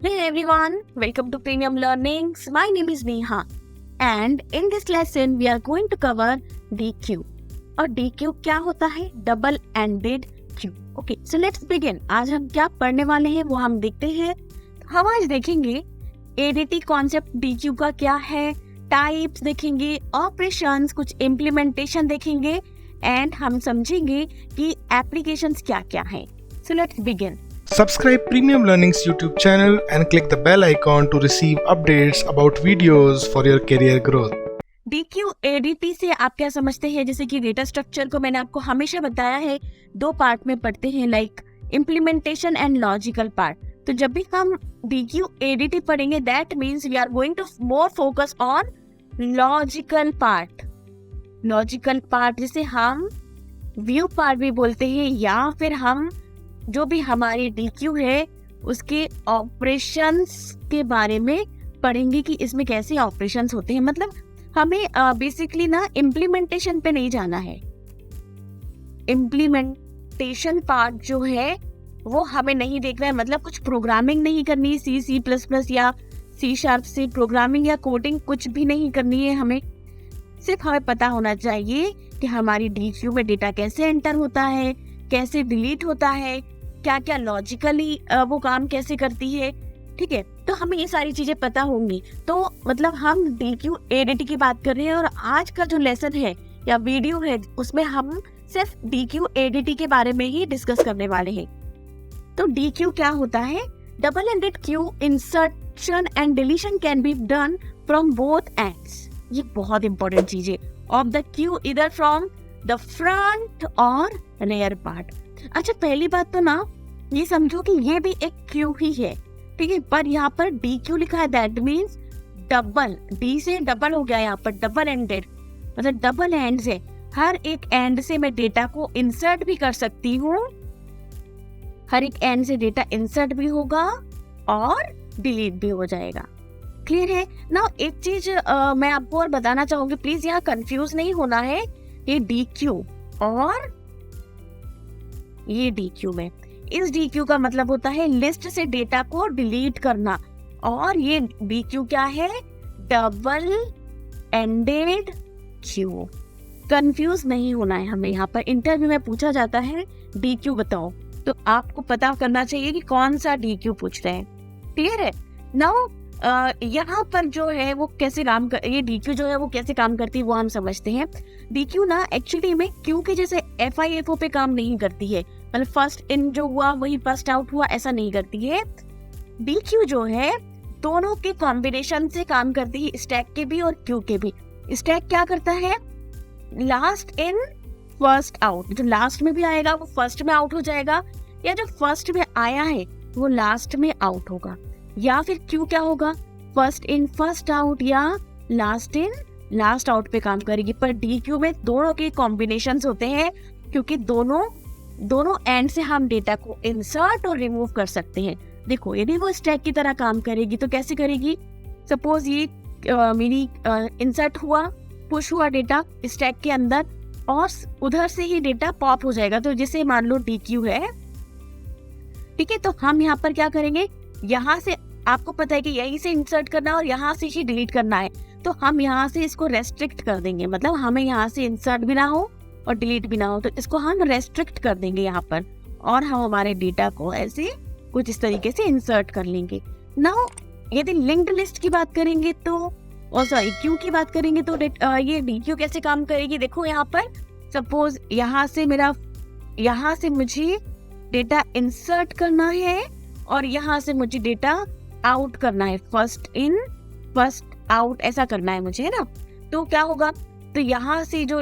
Hey everyone, welcome to Premium Learnings. My name is Neha and in this lesson we are going to cover DQ. और DQ क्या होता है? Double ended Q. Okay, so let's begin. आज हम क्या पढ़ने वाले हैं वो हम देखते हैं. हम आज देखेंगे ADT कॉन्सेप्ट DQ का क्या है, टाइप्स देखेंगे, ऑपरेशंस, कुछ इम्प्लीमेंटेशन देखेंगे एंड हम समझेंगे कि एप्लीकेशंस क्या क्या हैं. So let's begin. Subscribe Premium Learning's YouTube channel and click the bell icon to receive updates about videos for your career growth. DQ ADT से आप क्या समझते हैं? जैसे कि डेटा स्ट्रक्चर को मैंने आपको हमेशा बताया है दो पार्ट में पढ़ते हैं, like implementation and logical part. तो जब भी हम DQ ADT पढ़ेंगे that means we are going to more focus on logical part. Logical part जिसे हम व्यू पार्ट भी बोलते हैं, या फिर हम जो भी हमारी DQ है उसके ऑपरेशंस के बारे में पढ़ेंगे कि इसमें कैसे ऑपरेशंस होते हैं. मतलब हमें बेसिकली ना इम्प्लीमेंटेशन पे नहीं जाना है. इम्प्लीमेंटेशन पार्ट जो है वो हमें नहीं देखना है. मतलब कुछ प्रोग्रामिंग नहीं करनी, C++ या C# से प्रोग्रामिंग या कोडिंग कुछ भी नहीं करनी है. हमें सिर्फ हमें पता होना चाहिए कि हमारी DQ में डेटा कैसे एंटर होता है, कैसे डिलीट होता है, क्या क्या लॉजिकली वो काम कैसे करती है. ठीक है, तो हमें ये सारी चीजें पता होंगी. तो मतलब हम DQ ADT की बात कर रहे हैं और आज का जो लेसन है या वीडियो है उसमें हम सिर्फ DQ ADT के बारे में ही डिस्कस करने वाले हैं. तो DQ क्या होता है? Double ended queue insertion and deletion can be done from both ends. ये बहुत इंपॉर्टेंट चीज है. ऑफ द क्यू इधर फ्रॉम द फ्रंट और रेयर पार्ट. अच्छा, पहली बात तो ना ये समझो कि ये भी एक क्यू ही है, ठीक है, पर यहाँ पर DQ लिखा है. दैट मीन्स डबल, D से डबल हो गया यहाँ पर, डबल एंडेड मतलब डबल एंड से. हर एक एंड से मैं डेटा को इंसर्ट भी कर सकती हूँ, हर एक एंड से डेटा इंसर्ट भी होगा और डिलीट भी हो जाएगा. क्लियर है ना? एक चीज मैं आपको और बताना चाहूंगी, प्लीज यहाँ कंफ्यूज नहीं होना है. ये DQ और ये DQ में, इस DQ का मतलब होता है लिस्ट से डेटा को डिलीट करना, और ये DQ क्या है? Double ended queue. कंफ्यूज नहीं होना है हमें. यहाँ पर इंटरव्यू में पूछा जाता है DQ बताओ, तो आपको पता करना चाहिए कि कौन सा DQ पूछ रहे हैं. क्लियर है? नाउ यहाँ पर जो है वो कैसे काम कर, ये DQ जो है वो कैसे काम करती है वो हम समझते हैं. DQ ना एक्चुअली में क्यू के जैसे FIFO पे काम नहीं करती है. मतलब फर्स्ट इन जो हुआ वही फर्स्ट आउट हुआ, ऐसा नहीं करती है. DQ जो है दोनों के कॉम्बिनेशन से काम करती है, स्टैक के भी और क्यू के भी. स्टैक क्या करता है? Last in first out. जो लास्ट में भी आएगा वो फर्स्ट में आउट हो जाएगा, या जो फर्स्ट में आया है वो लास्ट में आउट होगा. या फिर क्यू क्या होगा? फर्स्ट इन फर्स्ट आउट या लास्ट इन लास्ट आउट पे काम करेगी. पर DQ में दोनों के कॉम्बिनेशंस होते हैं, क्योंकि दोनों एंड से हम डेटा को इंसर्ट और रिमूव कर सकते हैं. देखो, यदि वो स्टैक की तरह काम करेगी तो कैसे करेगी? सपोज ये मेरी इंसर्ट हुआ, पुश हुआ डेटा स्टैक के अंदर, और उधर से ही डेटा पॉप हो जाएगा. तो जैसे मान लो DQ है, ठीक है, तो हम यहाँ पर क्या करेंगे? यहाँ से आपको पता है कि यहीं से इंसर्ट करना है और यहाँ से ही डिलीट करना है, तो हम यहाँ से इसको रेस्ट्रिक्ट कर देंगे. मतलब हमें यहाँ से इंसर्ट भी ना हो और डिलीट भी ना हो, तो इसको हम रेस्ट्रिक्ट कर देंगे यहाँ पर, और हम हमारे डेटा को ऐसे कुछ इस तरीके से इंसर्ट कर लेंगे. नाउ यदि लिंक्ड लिस्ट की बात करेंगे तो, और सॉरी क्यू की बात करेंगे तो ये DQ कैसे काम करेगी? देखो यहाँ पर सपोज यहाँ से मुझे डेटा इंसर्ट करना है और यहाँ से मुझे डेटा आउट करना है. फर्स्ट इन फर्स्ट आउट ऐसा करना है मुझे, है ना? तो क्या होगा? तो यहाँ से जो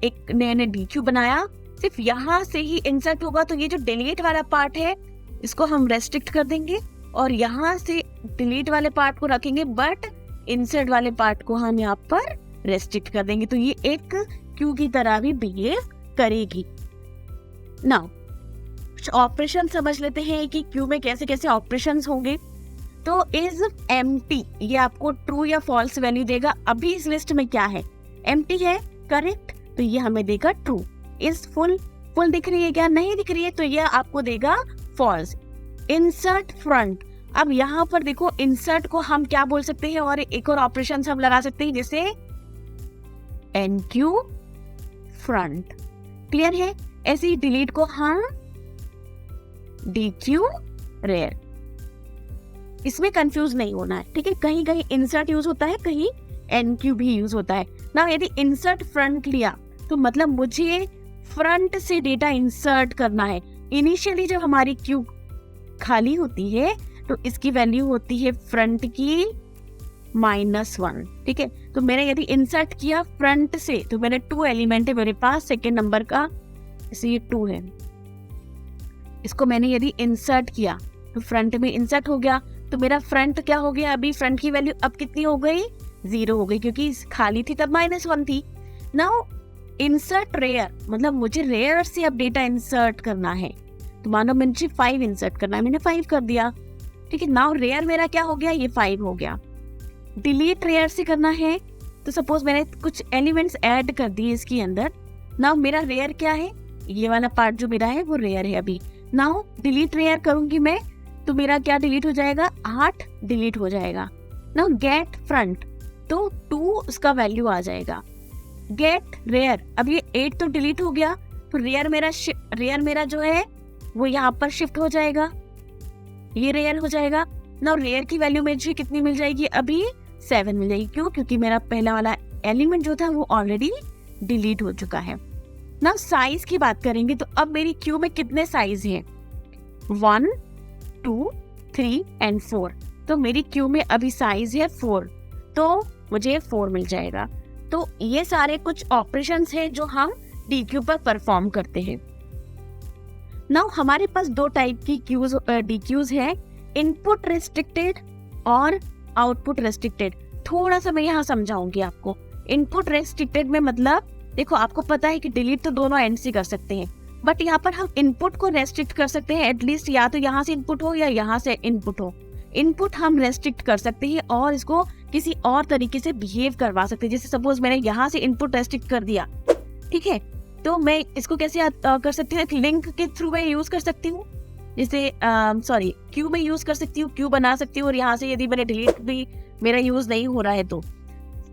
एक मैंने DQ बनाया, सिर्फ यहाँ से ही इंसर्ट होगा. तो ये जो डिलीट वाला पार्ट है इसको हम रेस्ट्रिक्ट कर देंगे, और यहाँ से डिलीट वाले पार्ट को रखेंगे, बट इंसर्ट वाले पार्ट को हम यहाँ पर रेस्ट्रिक्ट कर देंगे. तो ये एक क्यू की तरह भी बिहेव करेगी. नाउ ऑपरेशन समझ लेते हैं कि क्यू में कैसे कैसे ऑपरेशंस होंगे. तो इज एम्प्टी, ये आपको ट्रू या फॉल्स वैल्यू देगा. अभी इस लिस्ट में क्या है? एम्प्टी है, करेक्ट, तो ये हमें देगा ट्रू. इज फुल दिख रही है क्या? नहीं दिख रही है, तो ये आपको देगा फॉल्स. इंसर्ट फ्रंट, अब यहाँ पर देखो इंसर्ट को हम क्या बोल सकते हैं और एक और ऑपरेशन हम लगा सकते हैं जैसे NQ फ्रंट, क्लियर है। ऐसे ही डिलीट को हम DQ रेयर। इसमें कंफ्यूज नहीं होना है, ठीक है। कहीं कहीं इंसर्ट यूज होता है, कहीं NQ भी यूज होता है ना। यदि इंसर्ट फ्रंट लिया तो मतलब मुझे फ्रंट से डेटा इंसर्ट करना है। इनिशियली जब हमारी क्यू खाली होती है तो इसकी वैल्यू होती है फ्रंट की -1, ठीक है। तो मैंने यदि इंसर्ट किया फ्रंट से तो मैंने 2 एलिमेंट है मेरे पास, सेकेंड नंबर का इसे ये 2 है। इसको मैंने यदि इंसर्ट किया तो फ्रंट में इंसर्ट हो गया, तो मेरा फ्रंट क्या हो गया, अभी फ्रंट की वैल्यू अब कितनी हो गई, 0 हो गई, क्योंकि खाली थी तब -1 थी। नाउ इंसर्ट रेयर, मतलब मुझे रेयर से अब डेटा इंसर्ट करना है। तो मानो मुझे 5 इंसर्ट करना है, मैंने 5 कर दिया, ठीक है। नाउ रेयर मेरा क्या हो गया, ये 5 हो गया। डिलीट रेयर से करना है तो सपोज मैंने कुछ एलिमेंट्स ऐड कर दिए इसके अंदर। नाउ मेरा रेयर क्या है, ये वाला पार्ट जो मेरा है वो रेयर है अभी। नाउ डिलीट रेयर करूंगी मैं तो मेरा क्या डिलीट हो जाएगा, 8 डिलीट हो जाएगा। नाउ गेट फ्रंट तो 2 उसका वैल्यू आ जाएगा। गेट रेयर, अब ये 8 तो डिलीट हो गया, तो रेयर मेरा जो है वो यहाँ पर शिफ्ट हो जाएगा, ये रेयर हो जाएगा। नाउ रेयर की वैल्यू मुझे कितनी मिल जाएगी, अभी 7 मिल जाएगी। क्यों, क्योंकि मेरा पहला वाला एलिमेंट जो था वो ऑलरेडी डिलीट हो चुका है। नाउ साइज की बात करेंगे तो अब मेरी क्यू में कितने साइज हैं, 1, 2, 3 एंड 4। तो मेरी क्यू में अभी साइज है 4, तो मुझे 4 मिल जाएगा। तो ये सारे कुछ ऑपरेशंस हैं जो हम DQ पर परफॉर्म करते हैं। नाउ हमारे पास 2 टाइप की DQs है, इनपुट रेस्ट्रिक्टेड और आउटपुट रेस्ट्रिक्टेड। थोड़ा सा मैं यहाँ समझाऊंगी आपको। इनपुट रेस्ट्रिक्टेड में मतलब देखो, आपको पता है कि डिलीट तो दोनों एंड से कर सकते हैं, बट यहाँ पर हम इनपुट को रेस्ट्रिक्ट कर सकते हैं। एटलीस्ट या तो यहाँ से इनपुट हो या यहाँ से इनपुट हो। इनपुट हम रेस्ट्रिक्ट कर सकते हैं और इसको किसी और तरीके से बिहेव करवा सकते हैं। जैसे सपोज मैंने यहाँ से इनपुट रेस्ट्रिक्ट कर दिया, ठीक है, तो मैं इसको कैसे कर सकती हूँ, एक लिंक के थ्रू मैं यूज कर सकती हूँ। जैसे क्यू में यूज कर सकती हूँ, क्यू बना सकती हूँ, और यहाँ से यदि मैंने डिलीट भी मेरा यूज नहीं हो रहा है तो।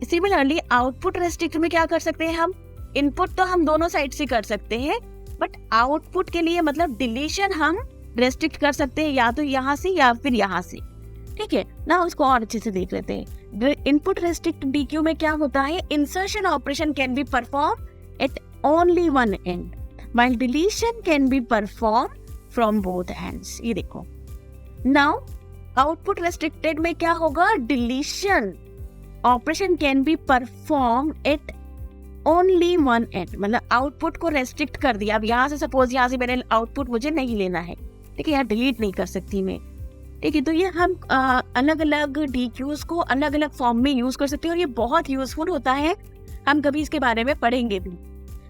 सिमिलरली आउटपुट रेस्ट्रिक्ट में क्या कर सकते हैं हम, इनपुट तो हम दोनों साइड से कर सकते हैं, बट आउटपुट के लिए मतलब डिलीशन हम रेस्ट्रिक्ट कर सकते हैं, या तो यहाँ से या फिर यहाँ से, ठीक है ना। उसको और अच्छे से देख लेते हैं। इनपुट रेस्ट्रिक्ट DQ में क्या होता है, insertion operation can be perform at only one and while deletion can be perform from both ends. ये देखो, नाउ आउटपुट रेस्ट्रिक्टेड में क्या होगा, deletion operation can be perform at only one and, मतलब आउटपुट को रेस्ट्रिक्ट कर दिया। अब यहाँ से सपोज यहाँ से मैंने आउटपुट मुझे नहीं लेना है, ठीक है, यहाँ डिलीट नहीं कर सकती मैं, ठीक है। तो ये हम अलग अलग DQs को अलग अलग फॉर्म में यूज कर सकते हैं और ये बहुत यूजफुल होता है, हम कभी इसके बारे में पढ़ेंगे भी।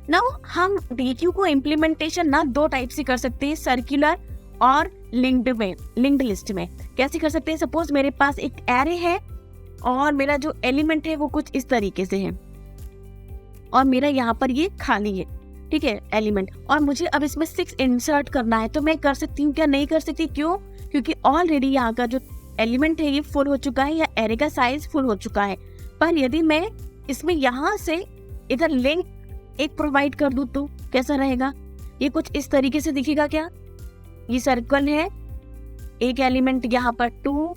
नाउ हम DQ को इम्प्लीमेंटेशन ना 2 टाइप से कर सकते हैं, सर्कुलर और लिंक्ड लिस्ट में। कैसे कर सकते हैं, सपोज मेरे पास एक एरे है और मेरा जो एलिमेंट है वो कुछ इस तरीके से है और मेरा यहाँ पर ये खाली है, ठीक है, एलिमेंट, और मुझे अब इसमें 6 इंसर्ट करना है। तो मैं कर सकती हूँ क्या, नहीं कर सकती, क्यों, क्योंकि ऑलरेडी यहाँ का जो एलिमेंट है ये फुल हो चुका है या एरे का साइज फुल हो चुका है। पर यदि मैं इसमें यहाँ से इधर लिंक एक प्रोवाइड कर दूँ तो कैसा रहेगा, ये कुछ इस तरीके से दिखेगा क्या, ये सर्कल है, एक एलिमेंट यहाँ पर 2,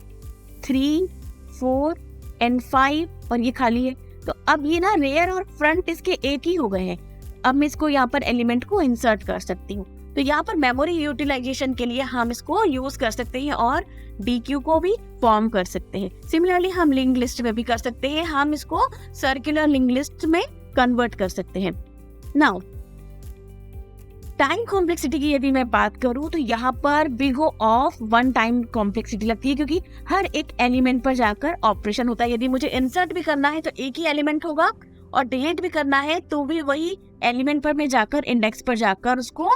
3, 4 एंड 5 और ये खाली है। तो अब ये ना रेयर और फ्रंट इसके एक ही हो गए हैं। अब मैं इसको यहाँ पर एलिमेंट को इंसर्ट कर सकती हूँ। तो यहाँ पर मेमोरी यूटिलाइजेशन के लिए हम इसको यूज कर सकते हैं और DQ को भी फॉर्म कर सकते हैं। सिमिलरली हम लिंक लिस्ट में भी कर सकते हैं, हम इसको सर्कुलर लिंक लिस्ट में कन्वर्ट कर सकते हैं। नाउ टाइम कॉम्प्लेक्सिटी की यदि मैं बात करूं तो यहाँ पर big O of 1 time complexity लगती है, क्योंकि हर एक एलिमेंट पर जाकर ऑपरेशन होता है। यदि मुझे इंसर्ट भी करना है तो एक ही एलिमेंट होगा और डिलीट भी करना है तो भी वही एलिमेंट पर मैं जाकर इंडेक्स पर जाकर उसको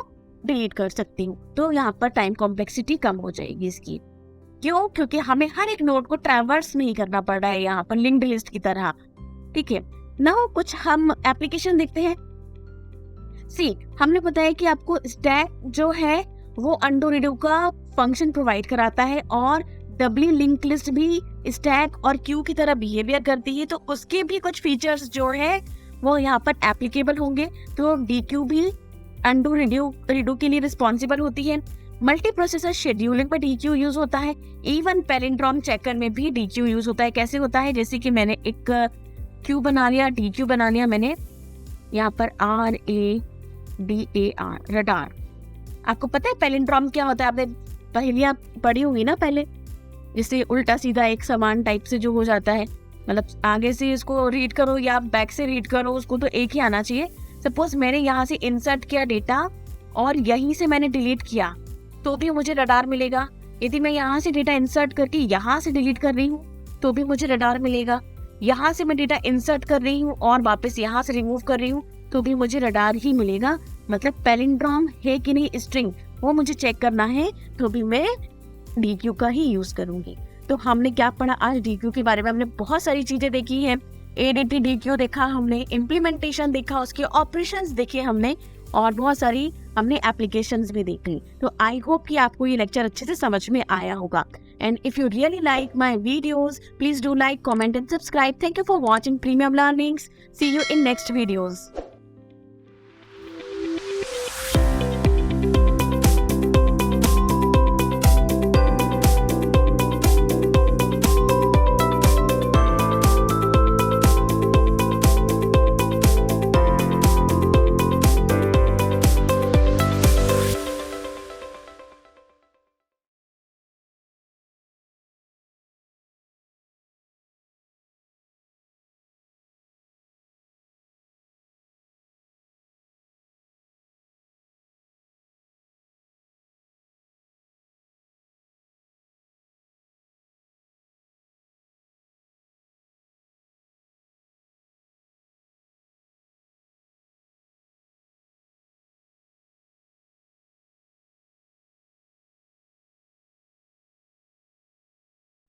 डिलीट कर सकती हूँ। तो यहाँ पर टाइम कॉम्प्लेक्सिटी कम हो जाएगी इसकी। क्यों, क्योंकि हमें हर एक नोड को ट्रैवर्स नहीं करना पड़ रहा है यहाँ पर लिंक्ड लिस्ट की तरह, ठीक है। नाउ कुछ हम एप्लीकेशन देखते हैं। हमने बताया कि आपको स्टैक जो है वो अनडू रीडू का फंक्शन प्रोवाइड कराता है और डबली लिंक लिस्ट भी स्टैक और क्यू की तरह बिहेवियर करती है, तो उसके भी कुछ फीचर्स जो है वो यहाँ पर एप्लीकेबल होंगे। तो DQ भी अनडू रीडू के लिए रिस्पॉन्सिबल होती है। मल्टी प्रोसेसर शेड्यूलिंग में DQ यूज होता है। इवन पैलिंड्रोम चेकर में भी DQ यूज होता है। कैसे होता है, जैसे कि मैंने एक क्यू बना लिया, DQ बना लिया मैंने, यहाँ पर RADAR, रडार। आपको पता है पैलिंड्रोम क्या होता है? आपने पहेलियां पढ़ी होंगी ना पहले, जिससे उल्टा सीधा एक समान टाइप से जो हो जाता है, मतलब आगे से इसको रीड करो या बैक से रीड करो, उसको तो एक ही आना चाहिए। सपोज मैंने यहाँ से इंसर्ट किया डेटा और यहीं से मैंने डिलीट किया तो भी मुझे रडार मिलेगा। यदि मैं यहाँ से डेटा इंसर्ट करके यहाँ से डिलीट कर रही हूँ तो भी मुझे रडार मिलेगा। यहाँ से मैं डेटा इंसर्ट कर रही हूँ और वापस यहाँ से रिमूव कर रही हूँ तो भी मुझे रडार ही मिलेगा। मतलब पैलिंड्रोम है कि नहीं स्ट्रिंग, वो मुझे चेक करना है तो भी मैं DQ का ही यूज करूंगी। तो हमने क्या पढ़ा आज DQ के बारे में? हमने बहुत सारी चीजें देखी हैं। ADT DQ देखा हमने, इम्प्लीमेंटेशन देखा, उसके ऑपरेशंस देखे हमने, और बहुत सारी हमने एप्लीकेशंस भी देखी। तो आई होप कि आपको ये लेक्चर अच्छे से समझ में आया होगा। And if you really like my videos, please do like, comment and subscribe. Thank you for watching Premium Learnings. See you in next videos.